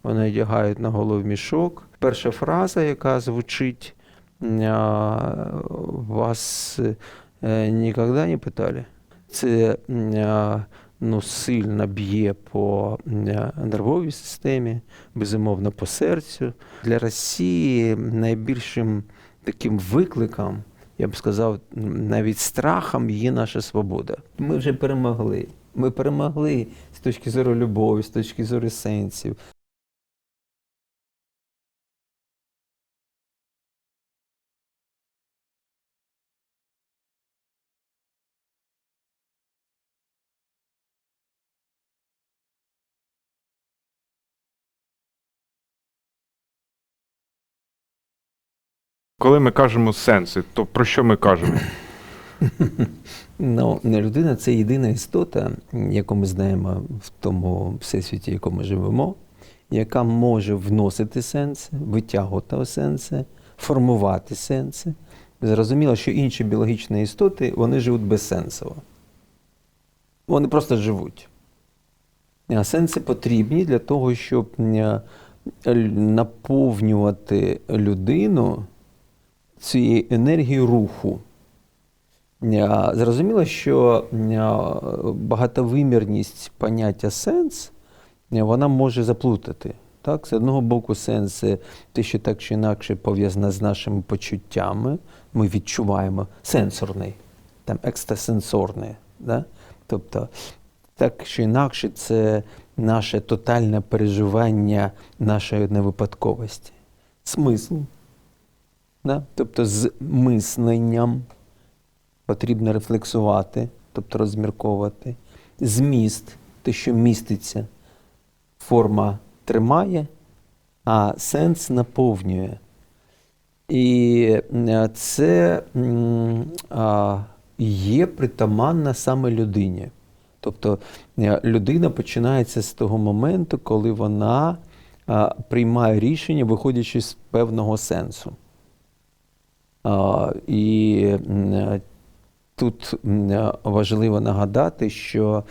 вони одягають на голову мішок. Перша фраза, яка звучить, вас ніколи не питали? Це сильно б'є по нервовій системі, безумовно, по серцю. Для Росії найбільшим таким викликом, я б сказав, навіть страхом є наша свобода. Ми вже перемогли. Ми перемогли з точки зору любові, з точки зору сенсів. Коли ми кажемо сенси, то про що ми кажемо? Людина – це єдина істота, яку ми знаємо в тому всесвіті, в якому ми живемо, яка може вносити сенси, витягувати сенси, формувати сенси. Зрозуміло, що інші біологічні істоти, вони живуть безсенсово. Вони просто живуть. А сенси потрібні для того, щоб наповнювати людину цією енергією руху. Зрозуміло, що багатовимірність поняття сенс, вона може заплутати. Так? З одного боку, сенс – це те, що так чи інакше пов'язане з нашими почуттями. Ми відчуваємо сенсорний, там екстрасенсорний. Да? Тобто, так чи інакше, це наше тотальне переживання нашої невипадковості. Смисл. Да? Тобто з мисленням потрібно рефлексувати, тобто розмірковувати. Зміст, те, що міститься, форма тримає, а сенс наповнює. І це є притаманно саме людині. Тобто людина починається з того моменту, коли вона приймає рішення, виходячи з певного сенсу. І тут важливо нагадати, що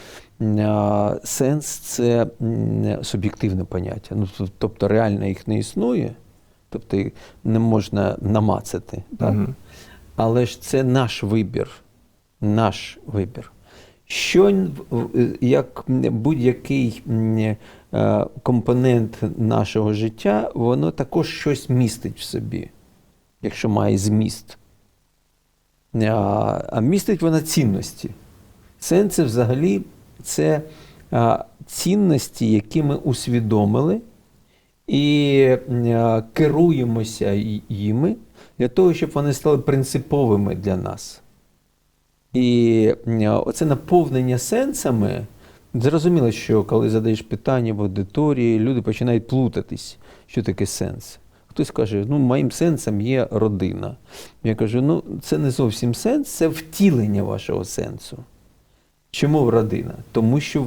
сенс – це суб'єктивне поняття. Тобто реально їх не існує, тобто їх не можна намацати. Так? Але ж це наш вибір. Наш вибір. Що, як будь-який компонент нашого життя, воно також щось містить в собі, якщо має зміст. А містить вона цінності. Сенси взагалі це цінності, які ми усвідомили і керуємося їми для того, щоб вони стали принциповими для нас. І оце наповнення сенсами, зрозуміло, що коли задаєш питання в аудиторії, люди починають плутатись, що таке сенс. Хтось каже, моїм сенсом є родина. Я кажу, це не зовсім сенс, це втілення вашого сенсу. Чому родина? Тому що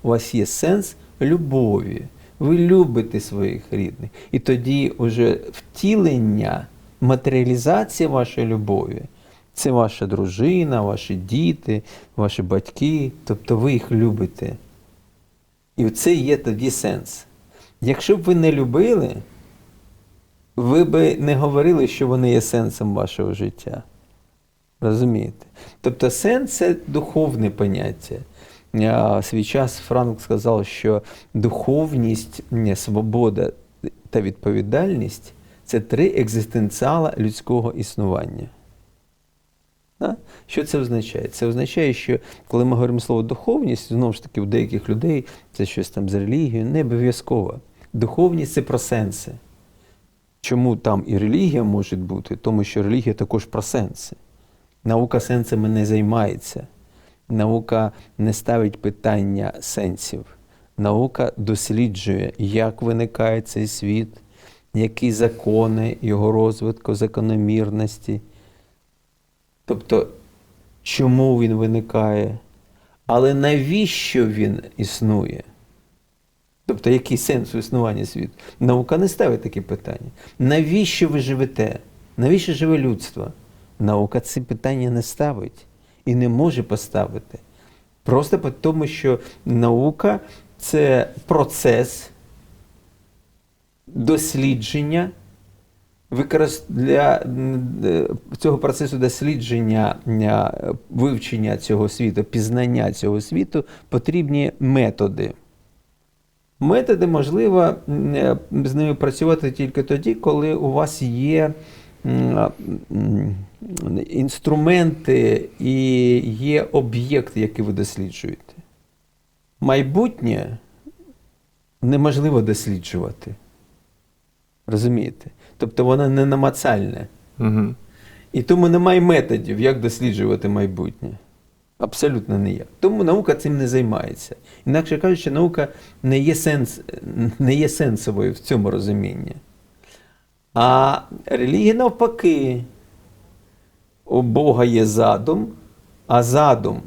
у вас є сенс любові. Ви любите своїх рідних. І тоді вже втілення, матеріалізація вашої любові – це ваша дружина, ваші діти, ваші батьки. Тобто ви їх любите. І це є тоді сенс. Якщо б ви не любили, ви б не говорили, що вони є сенсом вашого життя. Розумієте? Тобто сенс – це духовне поняття. Свій час Франк сказав, що духовність, свобода та відповідальність – це 3 екзистенціала людського існування. Що це означає? Це означає, що коли ми говоримо слово духовність, знову ж таки, у деяких людей це щось там з релігією, не обов'язково. Духовність – це про сенси. Чому там і релігія може бути? Тому що релігія також про сенси. Наука сенсами не займається. Наука не ставить питання сенсів. Наука досліджує, як виникає цей світ, які закони його розвитку, закономірності. Тобто, чому він виникає, але навіщо він існує? Тобто, який сенс у існування світу? Наука не ставить такі питання. Навіщо ви живете? Навіщо живе людство? Наука ці питання не ставить і не може поставити. Просто тому, що наука – це процес, дослідження, для цього процесу дослідження, вивчення цього світу, пізнання цього світу потрібні методи. Методи, можливо, з ними працювати тільки тоді, коли у вас є інструменти і є об'єкт, який ви досліджуєте. Майбутнє неможливо досліджувати. Розумієте? Тобто воно не намацальне. Угу. І тому немає методів, як досліджувати майбутнє. Абсолютно ніяк. Тому наука цим не займається. Інакше кажучи, наука не є сенсовою в цьому розумінні. А релігія навпаки. У Бога є задум, а задум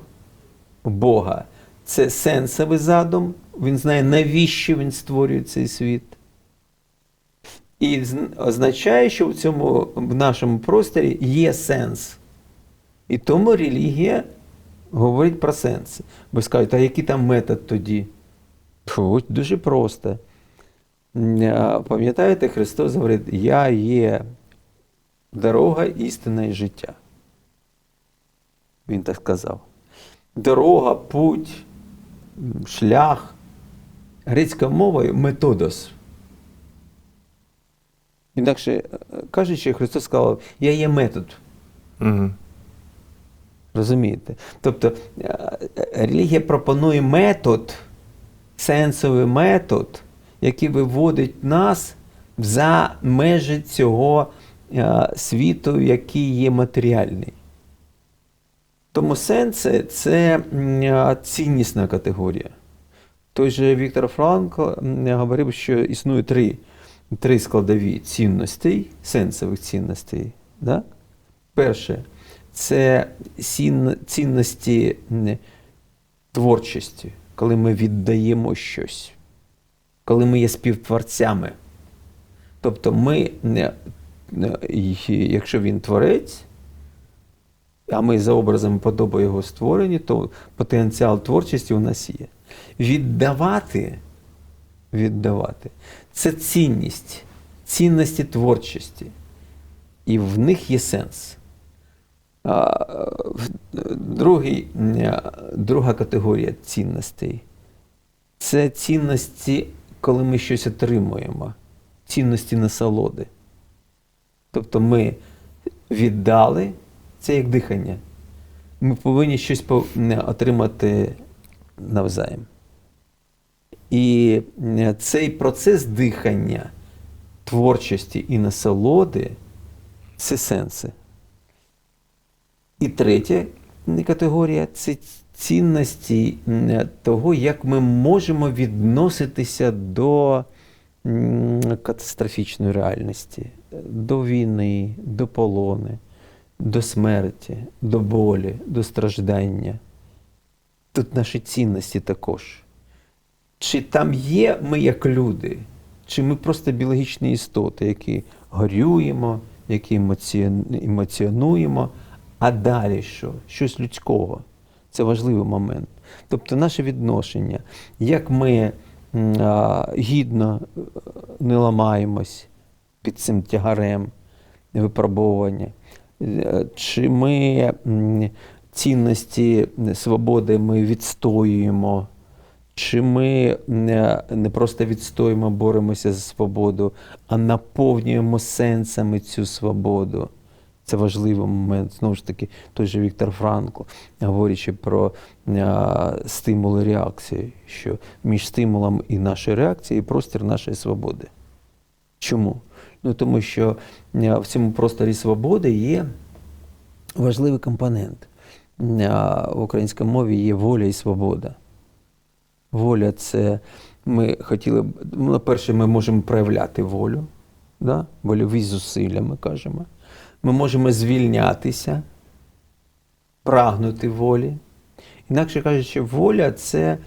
Бога – це сенсовий задум. Він знає, навіщо він створює цей світ. І означає, що в нашому просторі є сенс. І тому релігія говорить про сенс. Бо скажуть, а який там метод тоді? Дуже просто. Пам'ятаєте, Христос говорить, я є дорога, істина і життя. Він так сказав. Дорога, путь, шлях. Грецькою мовою методос. Інакше кажучи, Христос сказав, я є метод. Угу. Розумієте? Тобто релігія пропонує метод, сенсовий метод, який виводить нас за межі цього світу, який є матеріальний. Тому сенс – це ціннісна категорія. Той же Віктор Франкл говорив, що існує три складові цінностей, сенсових цінностей. Да? Перше – це цінності творчості, коли ми віддаємо щось, коли ми є співтворцями. Тобто ми, якщо він творець, а ми за образом і подобою його створені, то потенціал творчості у нас є. Віддавати – це цінності творчості. І в них є сенс. Друга категорія цінностей – це цінності, коли ми щось отримуємо, цінності насолоди. Тобто ми віддали, це як дихання. Ми повинні щось отримати навзаєм. І цей процес дихання, творчості і насолоди – це сенси. І третя категорія – це цінності того, як ми можемо відноситися до катастрофічної реальності, до війни, до полони, до смерті, до болі, до страждання. Тут наші цінності також. Чи там є ми як люди, чи ми просто біологічні істоти, які горюємо, які емоціонуємо, а далі що? Щось людського. Це важливий момент. Тобто наше відношення, як ми гідно не ламаємось під цим тягарем випробовування, чи ми цінності свободи ми відстоюємо, чи ми не просто відстоюємо, боремося за свободу, а наповнюємо сенсами цю свободу. Це важливий момент. Знову ж таки, той же Віктор Франкл, говорячи про стимули реакції, що між стимулом і нашою реакцією простір нашої свободи. Чому? Тому що в цьому просторі свободи є важливий компонент. В українській мові є воля і свобода. Воля – це ми хотіли, перше, ми можемо проявляти волю, да? Вольові зусилля, ми кажемо. Ми можемо звільнятися, прагнути волі. Інакше кажучи, воля – це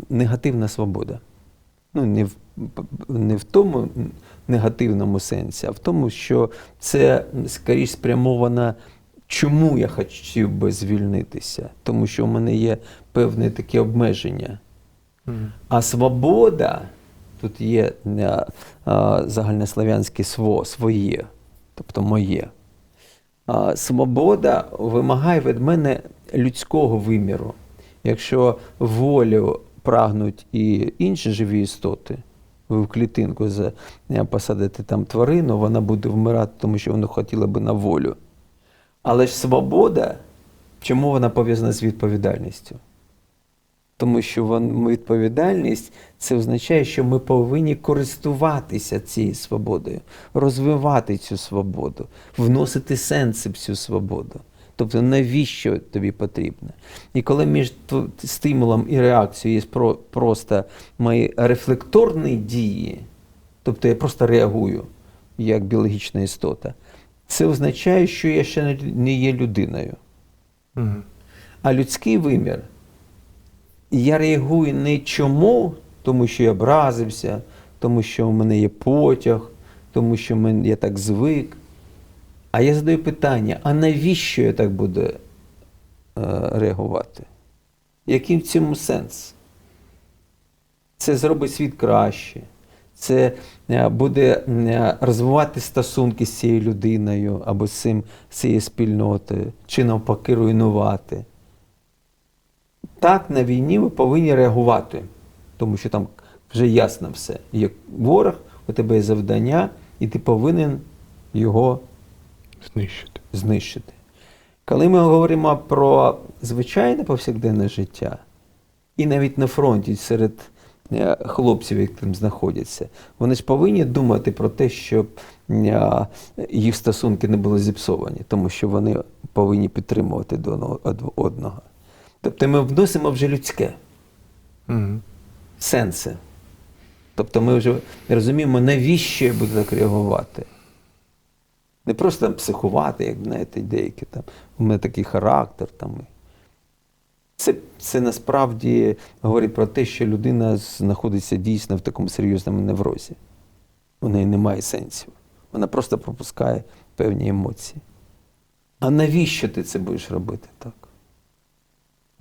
негативна свобода. Не в тому негативному сенсі, а в тому, що це скоріш спрямовано, чому я хотів би звільнитися. Тому що у мене є певне таке обмеження. А свобода тут є загальнослов'янське своє, тобто моє. Свобода вимагає від мене людського виміру. Якщо волю прагнуть і інші живі істоти, ви в клітинку посадите там тварину, вона буде вмирати, тому що вона хотіла би на волю. Але ж свобода, чому вона пов'язана з відповідальністю? Тому що відповідальність – це означає, що ми повинні користуватися цією свободою, розвивати цю свободу, вносити сенси в цю свободу. Тобто навіщо тобі потрібно? І коли між стимулом і реакцією є просто мої рефлекторні дії, тобто я просто реагую як біологічна істота, це означає, що я ще не є людиною. Угу. А людський вимір – я реагую не чому, тому що я образився, тому що в мене є потяг, тому що я так звик. А я задаю питання, а навіщо я так буду реагувати? Який в цьому сенс? Це зробить світ краще, це буде розвивати стосунки з цією людиною або з цією спільнотою, чи навпаки руйнувати. Так, на війні ви повинні реагувати, тому що там вже ясно все. Є ворог, у тебе є завдання, і ти повинен його знищити. Коли ми говоримо про звичайне повсякденне життя, і навіть на фронті серед хлопців, які там знаходяться, вони ж повинні думати про те, щоб їх стосунки не були зіпсовані, тому що вони повинні підтримувати одного. Тобто ми вносимо вже людське, сенси. Тобто ми вже розуміємо, навіщо я буду так реагувати. Не просто там психувати, як знаєте, деякі там, у мене такий характер. Там. Це насправді говорить про те, що людина знаходиться дійсно в такому серйозному неврозі. У неї немає сенсів. Вона просто пропускає певні емоції. А навіщо ти це будеш робити так?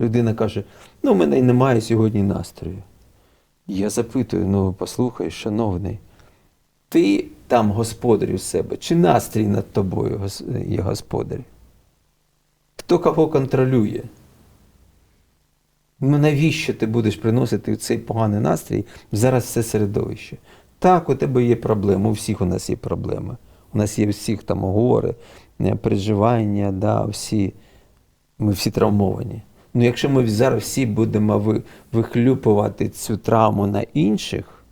Людина каже, у мене й немає сьогодні настрою. Я запитую, послухай, шановний, ти там господар у себе, чи настрій над тобою є господар? Хто кого контролює? Навіщо ти будеш приносити цей поганий настрій зараз все середовище? Так, у тебе є проблеми, у всіх у нас є проблеми. У нас є всіх там гори, переживання, ми всі травмовані. Якщо ми зараз всі будемо вихлюпувати цю травму на інших,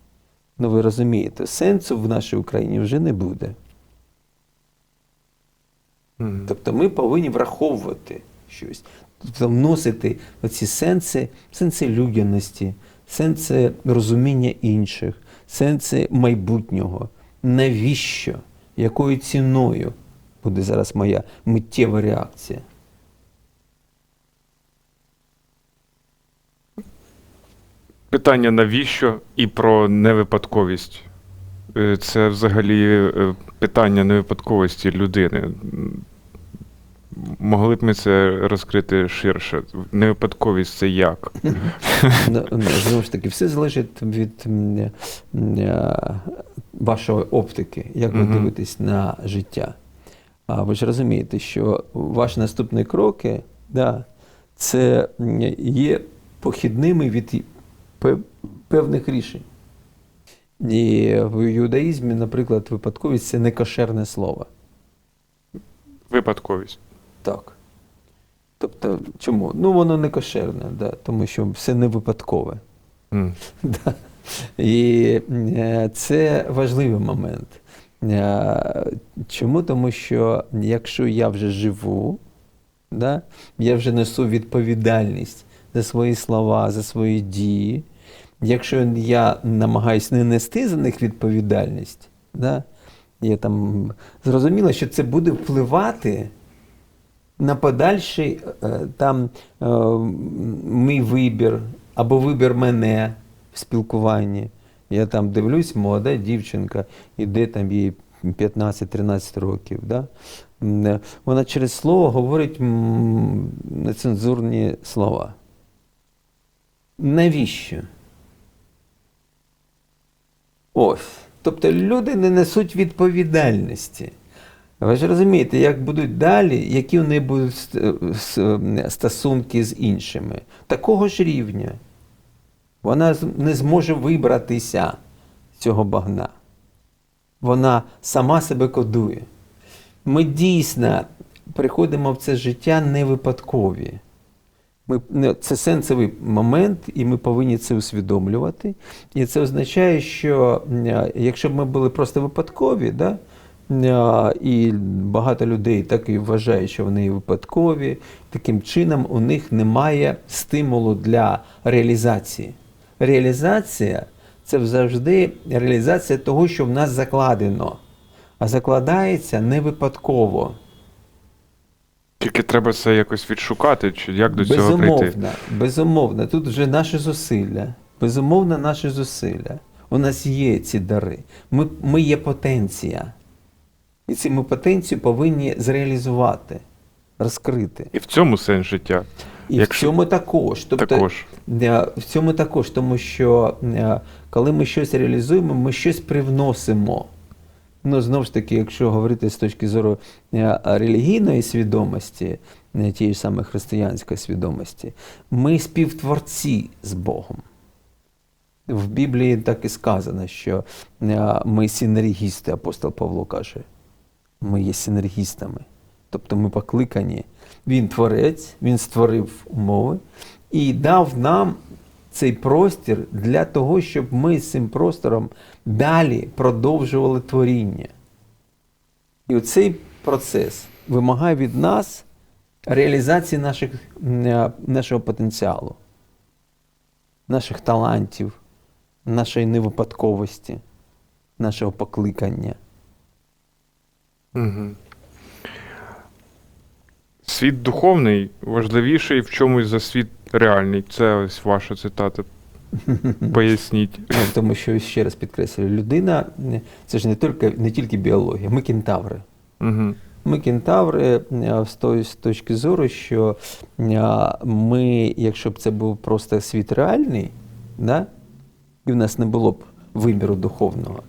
ви розумієте, сенсу в нашій Україні вже не буде. Тобто ми повинні враховувати щось. Тобто вносити оці сенси людяності, сенси розуміння інших, сенси майбутнього. Навіщо? Якою ціною буде зараз моя миттєва реакція? Питання навіщо і про невипадковість. Це взагалі питання невипадковості людини. Могли б ми це розкрити ширше? Невипадковість – це як? Знову ж таки, все залежить від вашої оптики, як ви дивитесь на життя. А ви ж розумієте, що ваші наступні кроки, це є похідними від певних рішень. І в юдаїзмі, наприклад, випадковість – це не кошерне слово. Випадковість. Так. Тобто, чому? Воно не кошерне, тому що все не випадкове. І це важливий момент. Чому? Тому що якщо я вже живу, я вже несу відповідальність за свої слова, за свої дії. Якщо я намагаюся не нести за них відповідальність, я зрозуміло, що це буде впливати на подальший мій вибір, або вибір мене в спілкуванні. Я дивлюсь, молода дівчинка, іде їй 15-13 років. Вона через слово говорить нецензурні слова. Навіщо? Ось. Тобто люди не несуть відповідальності. Ви ж розумієте, як будуть далі, які у них будуть стосунки з іншими. Такого ж рівня. Вона не зможе вибратися з цього багна. Вона сама себе кодує. Ми дійсно приходимо в це життя не випадкові. Це сенсовий момент, і ми повинні це усвідомлювати. І це означає, що якщо б ми були просто випадкові, да, і багато людей так і вважають, що вони випадкові, таким чином у них немає стимулу для реалізації. Реалізація – це завжди реалізація того, що в нас закладено, а закладається не випадково. Тільки треба це якось відшукати, чи як до цього прийти? Безумовно. Тут вже наші зусилля. Безумовно, наші зусилля. У нас є ці дари. Ми є потенція. І цю ми потенцію повинні зреалізувати, розкрити. І в цьому сенс життя. І в цьому також. Тобто, в цьому також, тому що коли ми щось реалізуємо, ми щось привносимо. Ну, знову ж таки, якщо говорити з точки зору релігійної свідомості, тієї ж самої християнської свідомості, ми співтворці з Богом. В Біблії так і сказано, що ми синергісти, апостол Павло каже. Ми є синергістами. Тобто ми покликані. Він творець, він створив умови і дав нам цей простір для того, щоб ми з цим простором далі продовжували творіння. І оцей процес вимагає від нас реалізації нашого потенціалу, наших талантів, нашої невипадковості, нашого покликання. Угу. Світ духовний важливіший в чомусь за світ реальний. Це ось ваша цитата. Поясніть. Тому що, ще раз підкреслюю, людина – це ж не тільки біологія, ми кентаври. Угу. Ми кентаври з точки зору, що ми, якщо б це був просто світ реальний, да, і в нас не було б виміру духовного,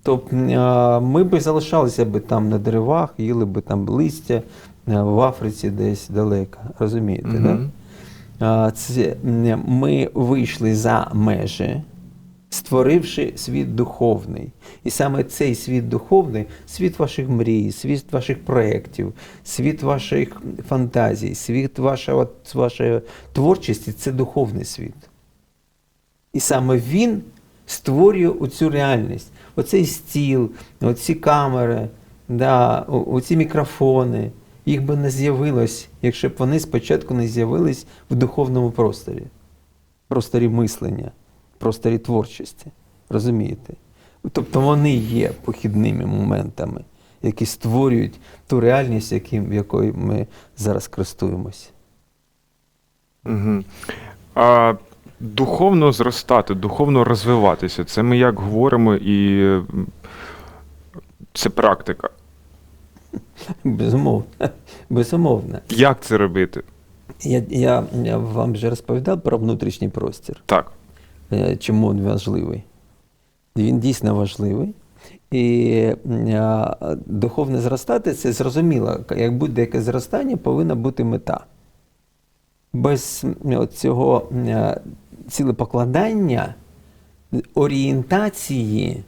то ми б залишалися б там на деревах, їли б там листя в Африці десь далеко, розумієте, Mm-hmm. да? Ми вийшли за межі, створивши світ духовний. І саме цей світ духовний – світ ваших мрій, світ ваших проєктів, світ ваших фантазій, світ вашої творчості – це духовний світ. І саме він створює оцю реальність. Оцей стіл, оці камери, да, оці мікрофони, їх би не з'явилось, якщо б вони спочатку не з'явились в духовному просторі. Просторі мислення, просторі творчості. Розумієте? Тобто вони є похідними моментами, які створюють ту реальність, якою ми зараз користуємося. Угу. А духовно зростати, духовно розвиватися, це ми як говоримо, і це практика. Безумовно. Безумовно. Як це робити? Я вам вже розповідав про внутрішній простір. Так. Чому він важливий? Він дійсно важливий. І духовне зростати – це зрозуміло. Як будь-яке зростання, повинна бути мета. Без цього цілепокладання, орієнтації,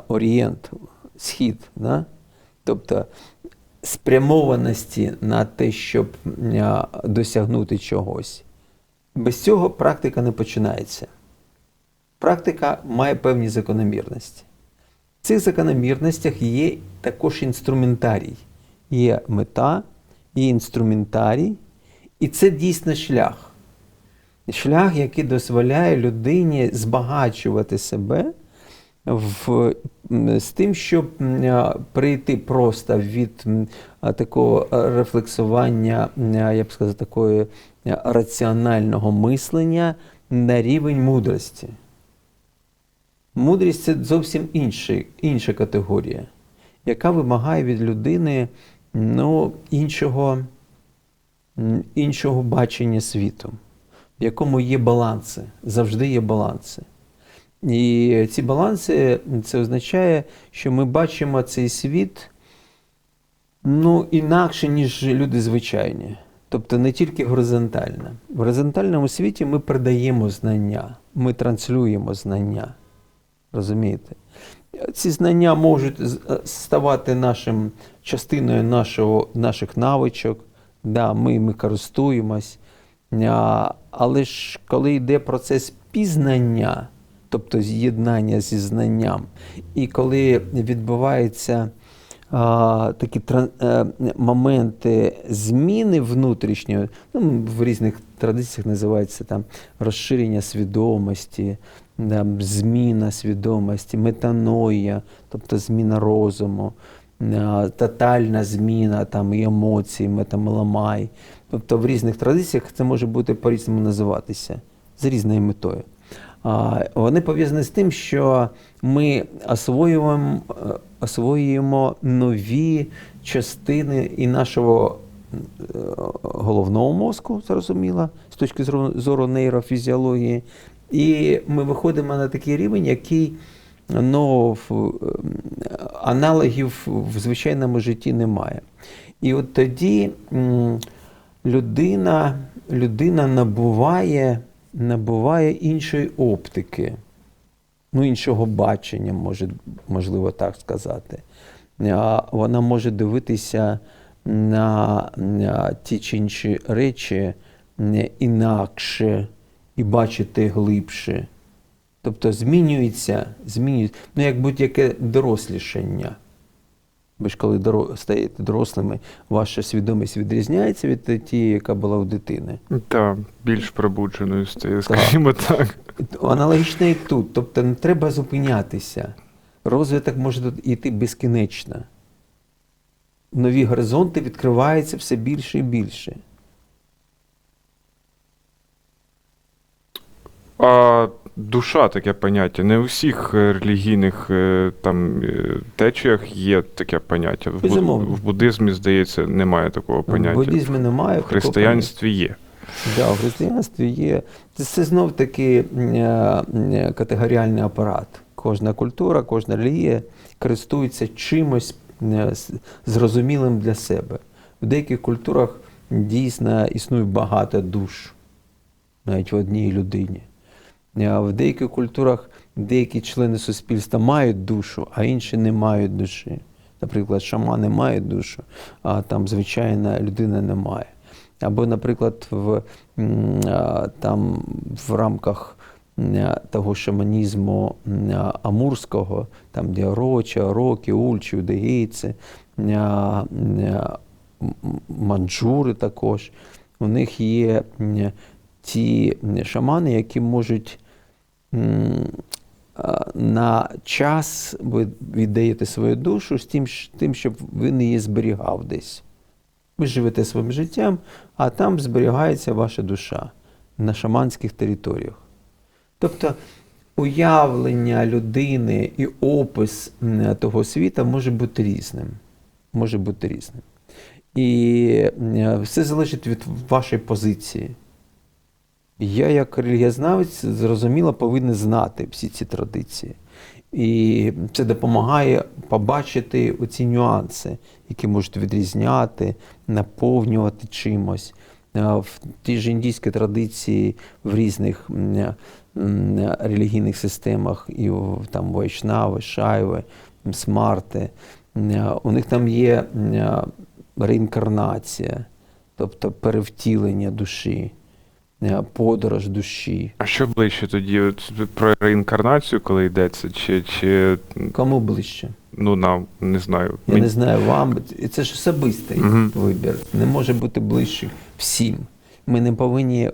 орієнт, схід, да? Тобто спрямованості на те, щоб досягнути чогось. Без цього практика не починається. Практика має певні закономірності. В цих закономірностях є також інструментарій. Є мета, є інструментарій, і це дійсно шлях. Шлях, який дозволяє людині збагачувати себе з тим, щоб прийти просто від такого рефлексування, я б сказав, такої раціонального мислення на рівень мудрості. Мудрість – це зовсім інша категорія, яка вимагає від людини іншого бачення світу, в якому є баланси, завжди є баланси. І ці баланси, це означає, що ми бачимо цей світ інакше, ніж люди звичайні. Тобто не тільки горизонтально. В горизонтальному світі ми передаємо знання, ми транслюємо знання. Розумієте? Ці знання можуть ставати частиною наших навичок, да, ми користуємось. Але ж коли йде процес пізнання, тобто з'єднання зі знанням, і коли відбуваються такі моменти зміни внутрішньої, в різних традиціях називається там розширення свідомості, зміна свідомості, метаноя, тобто зміна розуму, тотальна зміна там, і емоцій, метамеламай. Тобто в різних традиціях це може бути по-різному називатися, з різною метою. Вони пов'язані з тим, що ми освоюємо нові частини і нашого головного мозку, зрозуміло, з точки зору нейрофізіології. І ми виходимо на такий рівень, який аналогів в звичайному житті немає. І от тоді людина набуває іншої оптики, іншого бачення, можливо так сказати. Вона може дивитися на ті чи інші речі інакше і бачити глибше. Тобто змінюється, як будь-яке дорослішання. Ви ж коли стаєте дорослими, ваша свідомість відрізняється від тієї, яка була у дитини. Так, більш пробудженою стає, скажімо так. Аналогічно і тут. Тобто не треба зупинятися. Розвиток може тут йти безкінечно. Нові горизонти відкриваються все більше і більше. А душа таке поняття. Не у всіх релігійних течіях є таке поняття. В буддизмі, здається, немає такого поняття. В буддизмі немає. В християнстві є. Так, в християнстві є. Це знов-таки категоріальний апарат. Кожна культура, кожна релігія користується чимось зрозумілим для себе. В деяких культурах дійсно існує багато душ, навіть в одній людині. В деяких культурах деякі члени суспільства мають душу, а інші не мають душі. Наприклад, шамани мають душу, а там звичайна людина не має. Або, наприклад, в рамках того шаманізму амурського, там де орочі, ороки, ульчі, удегійці, манджури також, у них є ті шамани, які можуть на час ви віддаєте свою душу з тим, щоб він її зберігав десь. Ви живете своїм життям, а там зберігається ваша душа на шаманських територіях. Тобто уявлення людини і опис того світу може бути різним. Може бути різним. І все залежить від вашої позиції. Я, як релігієзнавець, зрозуміло, повинен знати всі ці традиції. І це допомагає побачити оці нюанси, які можуть відрізняти, наповнювати чимось. В тій ж індійській традиції, в різних релігійних системах, і там вайшнави, шайви, смарти, у них там є реінкарнація, тобто перевтілення душі, подорож душі. А що ближче тоді? Про реінкарнацію, коли йдеться? Чи... Кому ближче? Нам, не знаю. Я не знаю, вам. Це ж особистий вибір. Не може бути ближче всім. Ми не повинні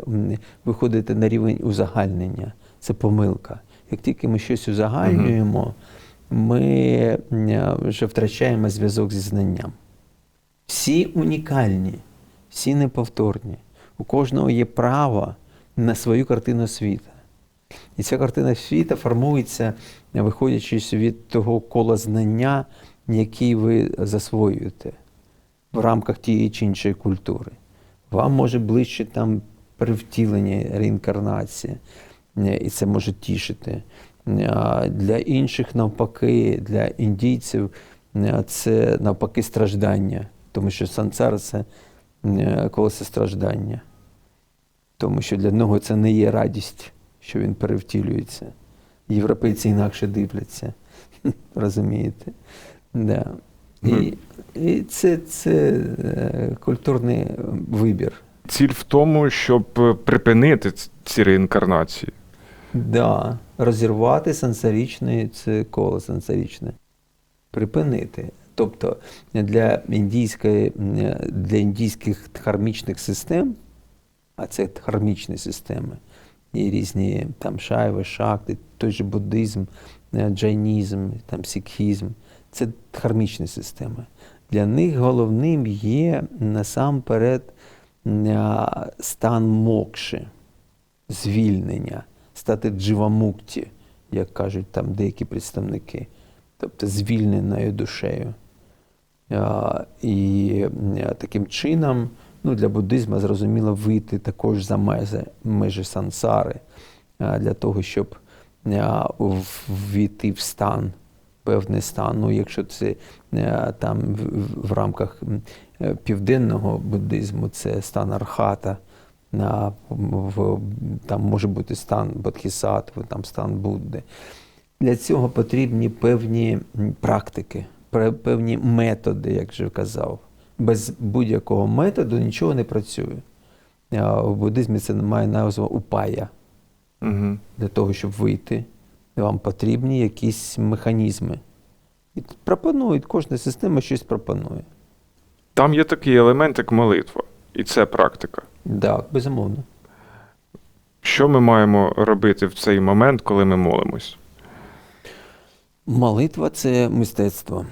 виходити на рівень узагальнення. Це помилка. Як тільки ми щось узагальнюємо, ми вже втрачаємо зв'язок зі знанням. Всі унікальні, всі неповторні. У кожного є право на свою картину світу. І ця картина світу формується, виходячи від того кола знання, який ви засвоюєте в рамках тієї чи іншої культури. Вам може ближче там перевтілення, реінкарнація, і це може тішити. Для інших, навпаки, для індійців це навпаки страждання, тому що сансара – це колесо страждання. Тому що для нього це не є радість, що він перевтілюється. Європейці інакше дивляться, розумієте? Да. І це культурний вибір. Ціль в тому, щоб припинити ці реінкарнації. Да, розірвати сенсоричне, це коло сенсоричне. Припинити. Тобто для індійських дхармічних систем, а це дхармічні системи, і різні там шайви, шакти, той же буддизм, джайнізм, там сікхізм, це дхармічні системи. Для них головним є насамперед стан мокши, звільнення, стати дживамукті, як кажуть там деякі представники, тобто звільненою душею. І таким чином, для буддизму зрозуміло вийти також за межі сансари, для того, щоб ввійти в стан, певний стан. Ну, якщо це там в рамках південного буддизму, це стан архата, там може бути стан бодхісаттви, там стан Будди. Для цього потрібні певні практики, певні методи, як вже казав. Без будь-якого методу нічого не працює. В буддизмі це має назву упая. Угу. Для того, щоб вийти, вам потрібні якісь механізми. І пропонують, кожна система щось пропонує. Там є такий елемент, як молитва. І це практика. Так, безумовно. Що ми маємо робити в цей момент, коли ми молимось? Молитва – це мистецтво.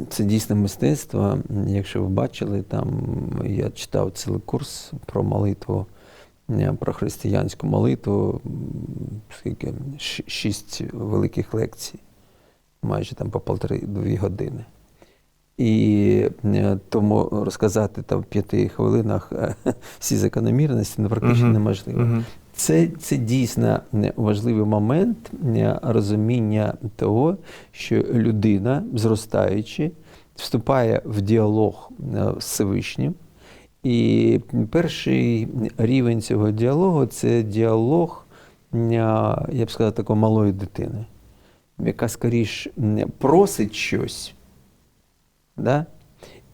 Це дійсне мистецтво. Якщо ви бачили, там я читав цілий курс про молитву, про християнську молитву, скільки? 6 великих лекцій, майже там по 1,5-2 години. І тому розказати там в 5 хвилинах всі закономірності практично неможливо. Це дійсно важливий момент розуміння того, що людина, зростаючи, вступає в діалог з Всевишнім. І перший рівень цього діалогу – це діалог, я б сказав, такої малої дитини, яка скоріш просить щось, да?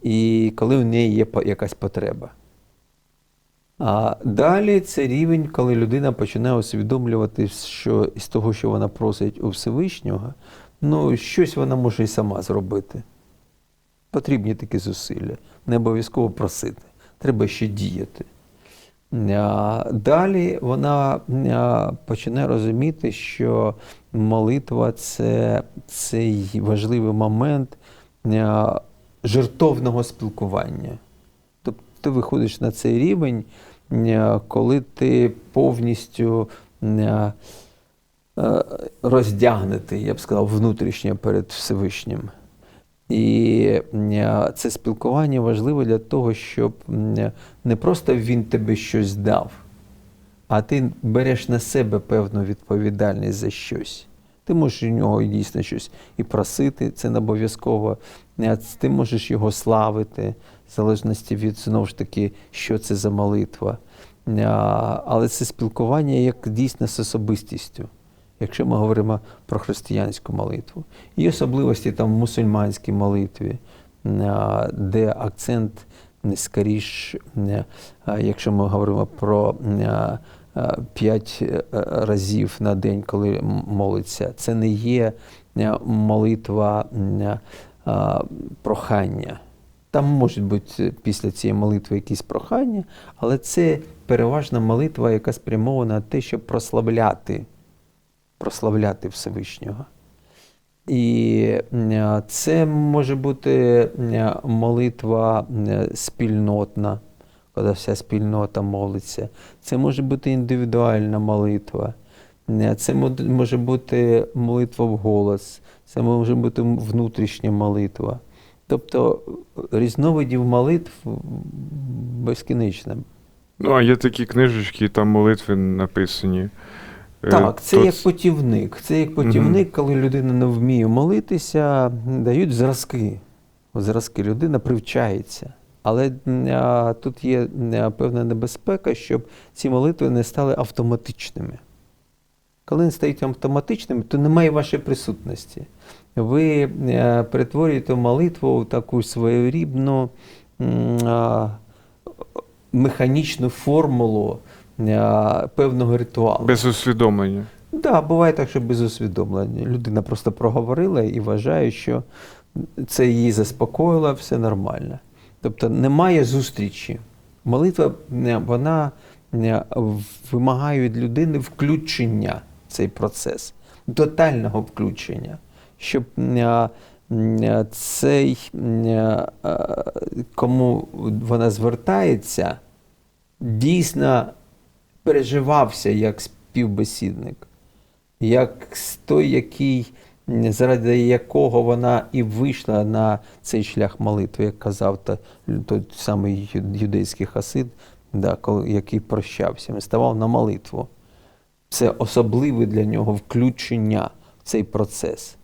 І коли в неї є якась потреба. А далі це рівень, коли людина починає усвідомлювати, що з того, що вона просить у Всевишнього, щось вона може і сама зробити. Потрібні такі зусилля. Не обов'язково просити. Треба ще діяти. Далі вона починає розуміти, що молитва – це цей важливий момент жертовного спілкування. Тобто ти виходиш на цей рівень, коли ти повністю роздягнутий, я б сказав, внутрішньо перед Всевишнім. І це спілкування важливе для того, щоб не просто він тобі щось дав, а ти береш на себе певну відповідальність за щось. Ти можеш у нього дійсно щось і просити, це не обов'язково. Ти можеш його славити, в залежності від, знову ж таки, що це за молитва. Але це спілкування як дійсно з особистістю, якщо ми говоримо про християнську молитву. Є особливості там в мусульманській молитві, де акцент не скоріш, якщо ми говоримо про 5 разів на день, коли молиться, це не є молитва прохання. Там можуть бути після цієї молитви якісь прохання, але це переважна молитва, яка спрямована на те, щоб прославляти Всевишнього. І це може бути молитва спільнотна, коли вся спільнота молиться. Це може бути індивідуальна молитва. Це може бути молитва вголос. Це може бути внутрішня молитва. Тобто різновидів молитв безкінечно. А є такі книжечки, там молитви написані. Так, це як путівник. Це як путівник, коли людина не вміє молитися, дають зразки. Зразки, людина привчається. Але тут є певна небезпека, щоб ці молитви не стали автоматичними. Коли вони стають автоматичними, то немає вашої присутності. Ви перетворюєте молитву в таку своєрідну механічну формулу певного ритуалу. Без усвідомлення. Так, да, буває так, що без усвідомлення. Людина просто проговорила і вважає, що це її заспокоїло, все нормально. Тобто немає зустрічі. Молитва, вона вимагає від людини включення в цей процес, тотального включення, щоб цей, кому вона звертається, дійсно переживався як співбесідник, як той, який, заради якого вона і вийшла на цей шлях молитви, як казав той самий юдейський хасид, який прощався, він ставав на молитву. Це особливе для нього включення в цей процес.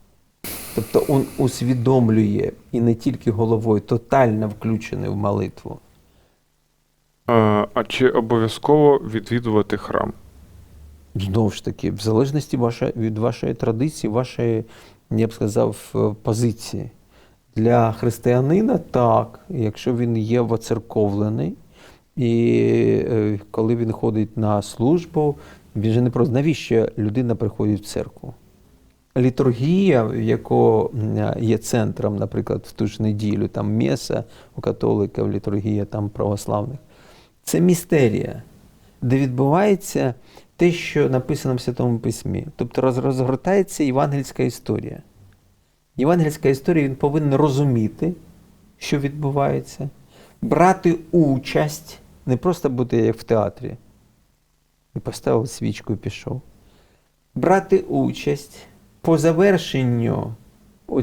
Тобто він усвідомлює і не тільки головою, тотально включений в молитву. А чи обов'язково відвідувати храм? Знову ж таки, в залежності від вашої традиції, вашої, я б сказав, позиції. Для християнина так, якщо він є воцерковлений, і коли він ходить на службу, він же не просто, навіщо людина приходить в церкву? Літургія, яка є центром, наприклад, в ту ж неділю, там меса у католиків, літургія там православних, це містерія, де відбувається те, що написано в Святому Письмі. Тобто розгортається євангельська історія. Євангельська історія, він повинен розуміти, що відбувається, брати участь, не просто бути як в театрі, і поставив свічку і пішов. Брати участь по завершенню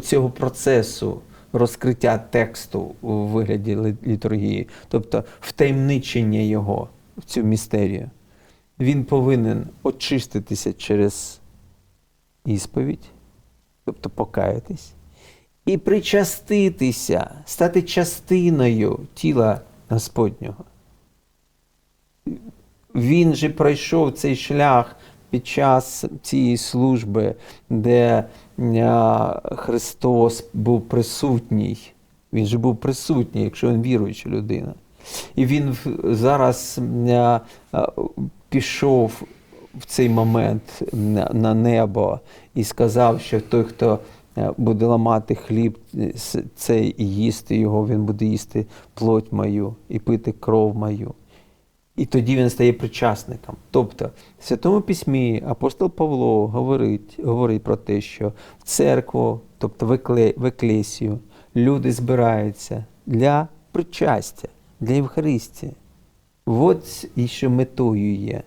цього процесу розкриття тексту у вигляді літургії, тобто втаємничення його в цю містерію, він повинен очиститися через ісповідь, тобто покаятись, і причаститися, стати частиною тіла Господнього. Він же пройшов цей шлях під час цієї служби, де Христос був присутній. Він же був присутній, якщо він віруюча людина. І він зараз пішов в цей момент на небо і сказав, що той, хто буде ламати хліб цей і їсти його, він буде їсти плоть мою і пити кров мою. І тоді він стає причасником. Тобто в Святому Письмі апостол Павло говорить про те, що в церкву, тобто в еклесію, люди збираються для причастя, для Євхаристії. От і що метою є.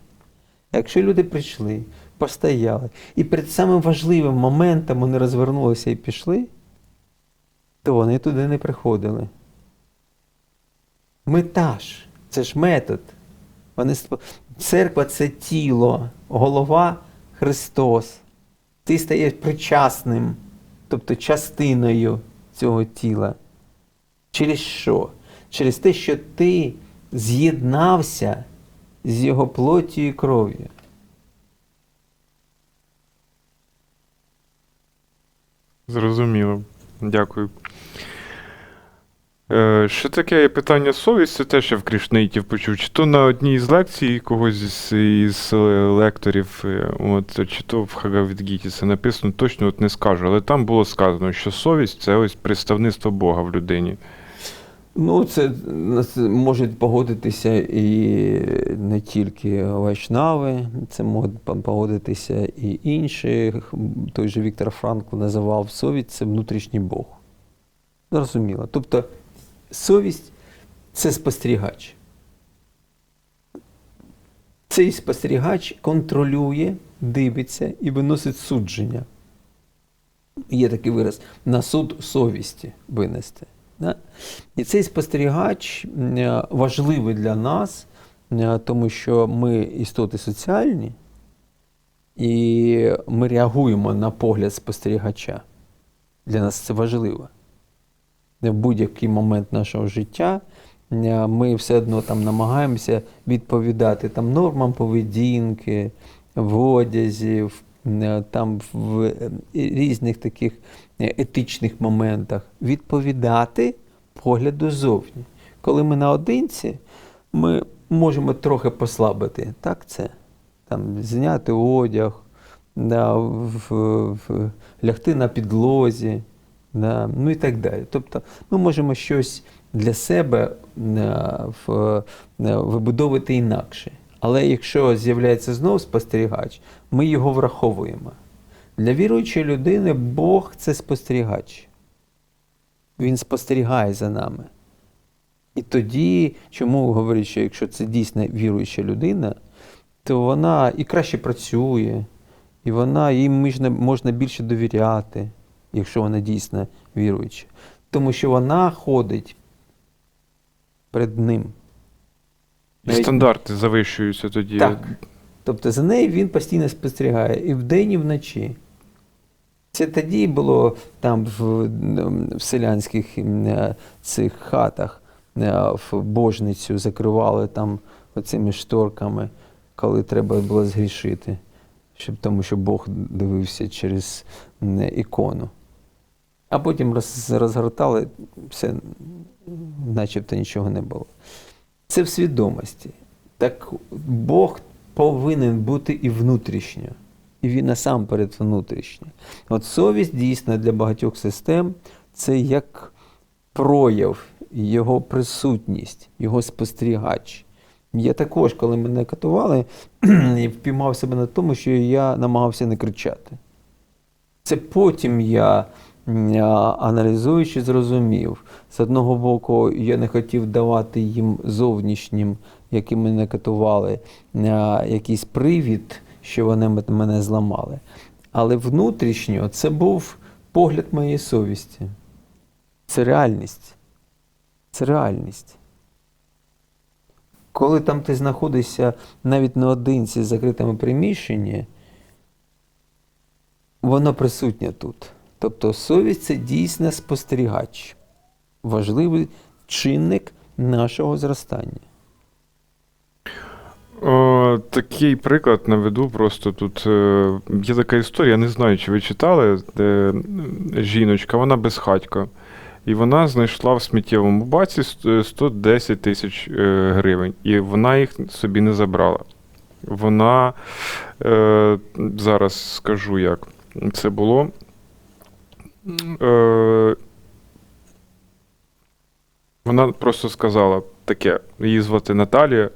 Якщо люди прийшли, постояли, і перед самим важливим моментом вони розвернулися і пішли, то вони туди не приходили. Мета ж, це ж метод. Церква – це тіло, голова – Христос. Ти стаєш причасним, тобто частиною цього тіла. Через що? Через те, що ти з'єднався з його плоттю і кров'ю. Зрозуміло. Дякую. Ще таке питання совість, це теж я в Кришнаїтів почув. Чи то на одній з лекцій когось із лекторів, чи то в Хагавадгіті це написано, точно не скажу, але там було сказано, що совість – це ось представництво Бога в людині. Ну, це можуть погодитися і не тільки вайшнави, це можуть погодитися і інші. Той же Віктор Франкл називав совість – це внутрішній Бог. Зрозуміло. Тобто совість – це спостерігач. Цей спостерігач контролює, дивиться і виносить судження. Є такий вираз – на суд совісті винести. І цей спостерігач важливий для нас, тому що ми істоти соціальні, І ми реагуємо на погляд спостерігача. Для нас це важливо. В будь-який момент нашого життя ми все одно там намагаємося відповідати там, нормам поведінки, в одязі, там, в різних таких етичних моментах. Відповідати погляду ззовні. Коли ми наодинці, ми можемо трохи послабити. Так це? Там, зняти одяг, да, лягти на підлозі, да, ну і так далі. Тобто ми можемо щось для себе вибудовувати інакше. Але якщо з'являється знову спостерігач, ми його враховуємо. Для віруючої людини Бог – це спостерігач. Він спостерігає за нами. І тоді, чому говорять, що якщо це дійсно віруюча людина, то вона і краще працює, і їй можна більше довіряти, якщо вона дійсно віруюча. Тому що вона ходить перед ним. І стандарти завищуються тоді. Так. Тобто за нею він постійно спостерігає і вдень, і вночі. Це тоді було там в селянських цих хатах, в божницю закривали там оцими шторками, коли треба було згрішити, тому що Бог дивився через ікону. А потім розгортали, все, начебто нічого не було. Це в свідомості. Так Бог повинен бути і внутрішньо. І він насамперед внутрішньо. От совість дійсно для багатьох систем – це як прояв, його присутність, його спостерігач. Я також, коли мене катували, впіймав себе на тому, що я намагався не кричати. Це потім я, аналізуючи, зрозумів. З одного боку, я не хотів давати їм зовнішнім, які мене катували, якийсь привід, що вони мене зламали. Але внутрішньо це був погляд моєї совісті. Це реальність. Це реальність. Коли там ти знаходишся навіть наодинці в закритому приміщенні, воно присутнє тут. Тобто совість – це дійсно спостерігач. Важливий чинник нашого зростання. Такий приклад наведу, просто тут є така історія, не знаю, чи ви читали, де жіночка, вона безхатька, і вона знайшла в сміттєвому баці 110 тисяч гривень, і вона їх собі не забрала. Вона, зараз скажу, як це було, вона просто сказала таке, її звати Наталія.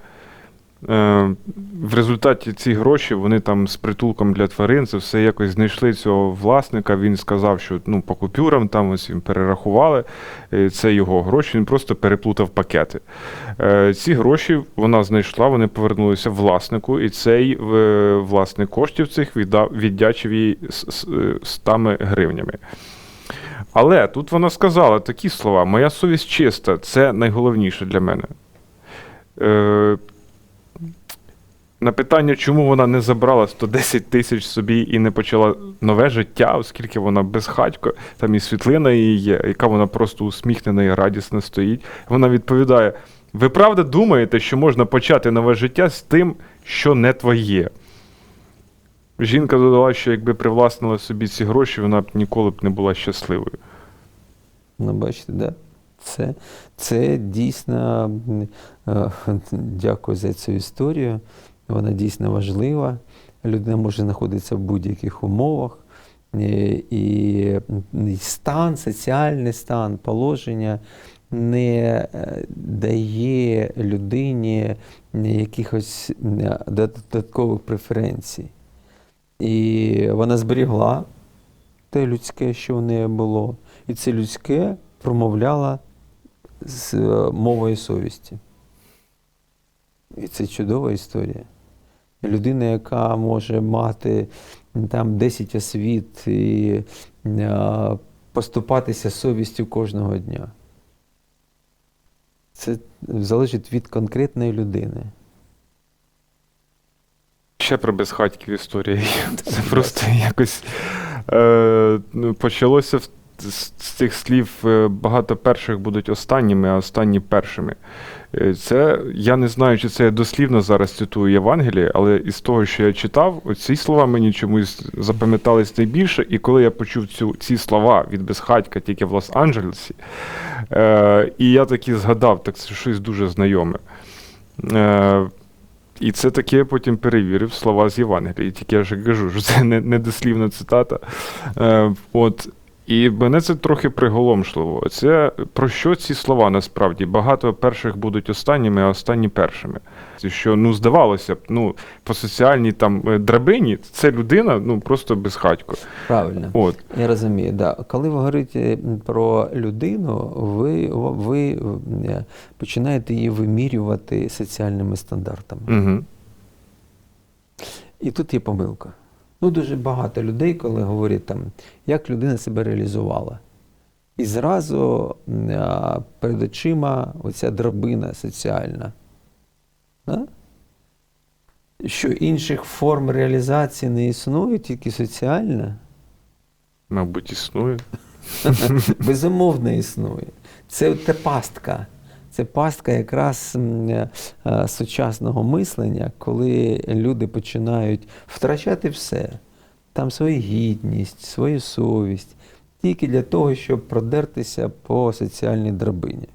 В результаті ці гроші, вони там з притулком для тварин, це все якось знайшли цього власника, він сказав, що по купюрам там ось їм перерахували, це його гроші, він просто переплутав пакети. Ці гроші вона знайшла, вони повернулися власнику, і цей власник коштів цих віддячив їй 100 гривнями. Але тут вона сказала такі слова: «Моя совість чиста, це найголовніше для мене». На питання, чому вона не забрала 110 тисяч собі і не почала нове життя, оскільки вона безхатько, там і світлина її є, яка вона просто усміхнена і радісна стоїть. Вона відповідає: «Ви правда думаєте, що можна почати нове життя з тим, що не твоє?» Жінка додала, що якби привласнила собі ці гроші, вона б ніколи б не була щасливою. Ну, бачите, да? Це дійсно, дякую за цю історію, вона дійсно важлива. Людина може знаходитися в будь-яких умовах, і стан, соціальний стан, положення не дає людині якихось додаткових преференцій. І вона зберігла те людське, що в неї було, і це людське промовляла з мовою совісті. І це чудова історія. Людина, яка може мати там 10 освіт і поступатися совістю кожного дня. Це залежить від конкретної людини. Ще про безхатьків історія є. Це просто якось почалося з цих слів багато перших будуть останніми, а останні першими. Це, я не знаю, чи це я дослівно зараз цитую Євангеліє, але із того, що я читав, ці слова мені чомусь запам'ятались найбільше, і коли я почув ці слова від безхатька тільки в Лос-Анджелесі, і я таки згадав, так це щось дуже знайоме. І це таке я потім перевірив слова з Євангелії. Тільки я ж кажу, що це не дослівна цитата. І мене це трохи приголомшливо. Це про що ці слова насправді? Багато перших будуть останніми, а останні першими. Що, здавалося б, по соціальній драбині це людина, просто безхатько. Правильно. Я розумію, да. Коли ви говорите про людину, ви починаєте її вимірювати соціальними стандартами. Угу. І тут є помилка. Дуже багато людей, коли говорять, як людина себе реалізувала. І зразу перед очима оця драбина соціальна. Що інших форм реалізації не існує, тільки соціальна? Мабуть, існує. Безумовно існує. Це пастка. Це пастка якраз сучасного мислення, коли люди починають втрачати все. Свою гідність, свою совість, тільки для того, щоб продертися по соціальній драбині.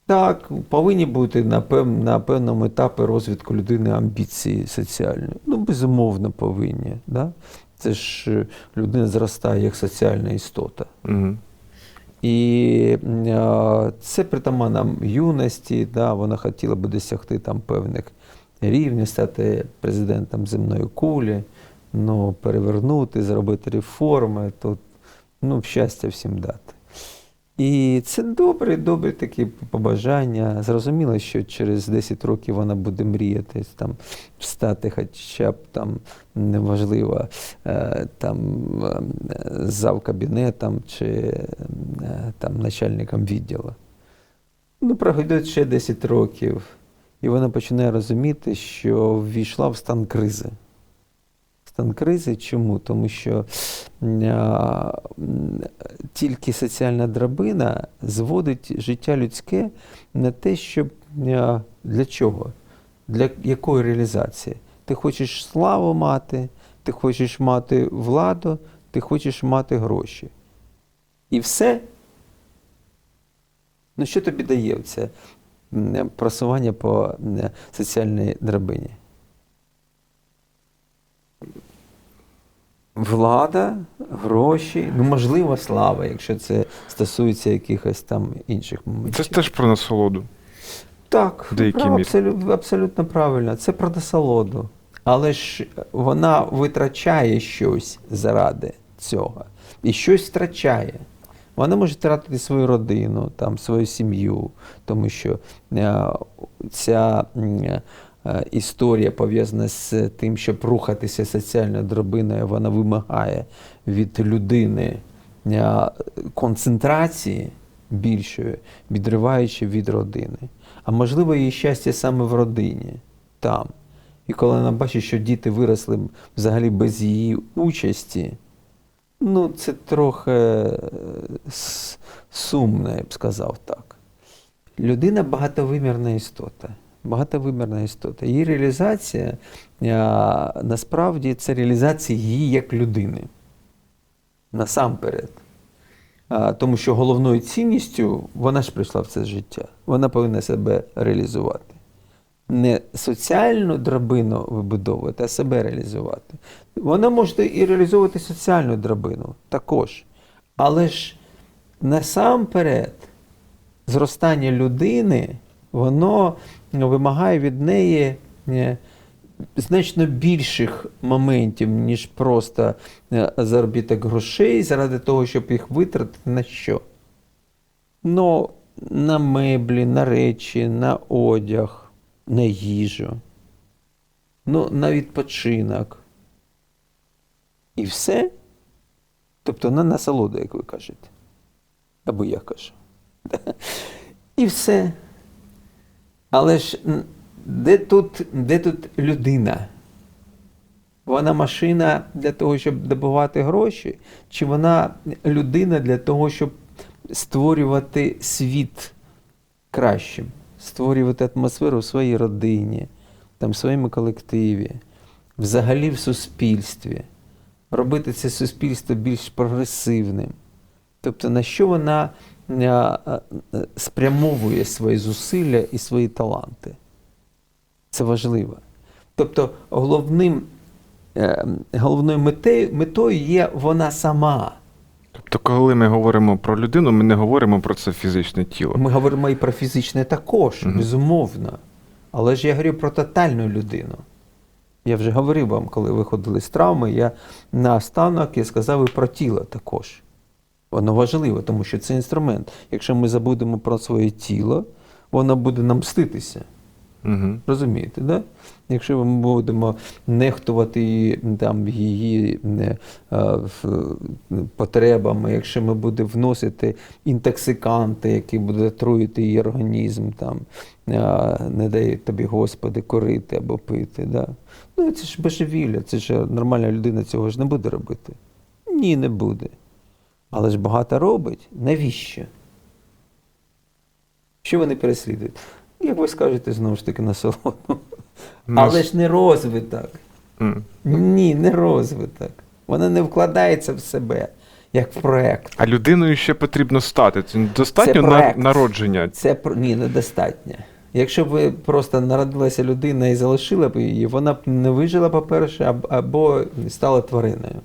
Так, повинні бути на певному етапі розвитку людини амбіції соціальної. Безумовно, повинні. Да? Це ж людина зростає як соціальна істота. Угу. І це притаманно юності, вона хотіла би досягти певних рівнів, стати президентом земної кулі, перевернути, зробити реформи, тут щастя всім дати. І це добре такі побажання. Зрозуміло, що через 10 років вона буде мріяти стати хоча б неважливо завкабінетом чи начальником відділу. Проходить ще 10 років, і вона починає розуміти, що ввійшла в стан кризи. Стан кризи чому? Тому що тільки соціальна драбина зводить життя людське на те, щоб для чого? Для якої реалізації? Ти хочеш славу мати, ти хочеш мати владу, ти хочеш мати гроші. І все? Що тобі дає це просування по соціальній драбині? Влада, гроші, можливо, слава, якщо це стосується якихось інших моментів. Це ж теж про насолоду. Так, абсолютно правильно. Це про насолоду. Але ж вона витрачає щось заради цього. І щось втрачає. Вона може втратити свою родину, свою сім'ю, тому що ця історія пов'язана з тим, щоб рухатися соціальною драбиною, вона вимагає від людини концентрації більшої, відриваючи від родини. А можливо, її щастя саме в родині, там. І коли вона бачить, що діти виросли взагалі без її участі, це трохи сумно, я б сказав так. Людина багатовимірна істота. Багатовимірна істота. Її реалізація, насправді, це реалізація її як людини. Насамперед. Тому що головною цінністю, вона ж прийшла в це життя. Вона повинна себе реалізувати. Не соціальну драбину вибудовувати, а себе реалізувати. Вона може і реалізовувати соціальну драбину також. Але ж насамперед зростання людини, воно вимагає від неї значно більших моментів, ніж просто заробіток грошей заради того, щоб їх витратити на що? На меблі, на речі, на одяг, на їжу, на відпочинок. І все? Тобто на насолоду, як ви кажете. Або я кажу. І все. Але ж де тут людина? Вона машина для того, щоб добувати гроші, чи вона людина для того, щоб створювати світ кращим, створювати атмосферу в своїй родині, там, в своєму колективі, взагалі в суспільстві, робити це суспільство більш прогресивним. Тобто на що вона спрямовує свої зусилля і свої таланти. Це важливо. Тобто головною метою є вона сама. Тобто, коли ми говоримо про людину, ми не говоримо про це фізичне тіло. Ми говоримо і про фізичне також, безумовно. Але ж я говорю про тотальну людину. Я вже говорив вам, коли виходили з травми, я наостанок я сказав і про тіло також. Воно важливо, тому що це інструмент. Якщо ми забудемо про своє тіло, воно буде нам мститися. Угу. Розумієте, да? Якщо ми будемо нехтувати там, її потребами, якщо ми будемо вносити інтоксиканти, які будуть отруїти її організм, там, не дає тобі, Господи, курити або пити. Да? Ну, це ж божевілля, це ж нормальна людина цього ж не буде робити. Ні, не буде. Але ж багато робить. Навіщо? Що вони переслідують? Як ви скажете, знову ж таки, насолоду. Але ж не розвиток. Ні, не розвиток. Вона не вкладається в себе, як в проєкт. А людиною ще потрібно стати. Це достатньо народження? Ні, недостатньо. Якщо б ви просто народилася людина і залишила б її, вона б не вижила, по-перше, або стала твариною.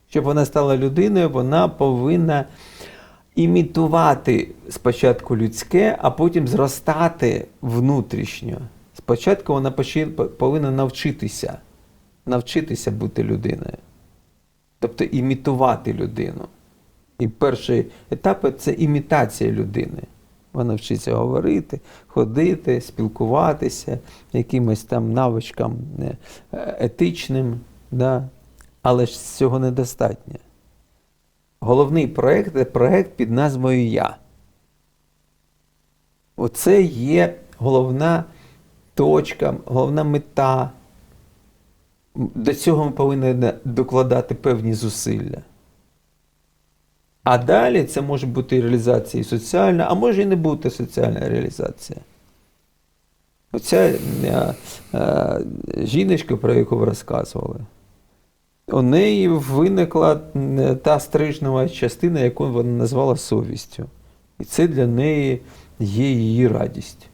Щоб вона стала людиною, вона повинна імітувати спочатку людське, а потім зростати внутрішньо. Спочатку вона повинна навчитися бути людиною. Тобто імітувати людину. І перший етап – це імітація людини. Вона вчиться говорити, ходити, спілкуватися, якимось там навичкам етичним. Да? Але ж цього недостатньо. Головний проєкт – це проєкт під назвою «Я». Оце є головна точка, головна мета. До цього ми повинні докладати певні зусилля. А далі це може бути реалізація соціальна, а може і не бути соціальна реалізація. Оця жіночка, про яку ви розказували, у неї виникла та стрижнева частина, яку вона назвала совістю. І це для неї є її радість.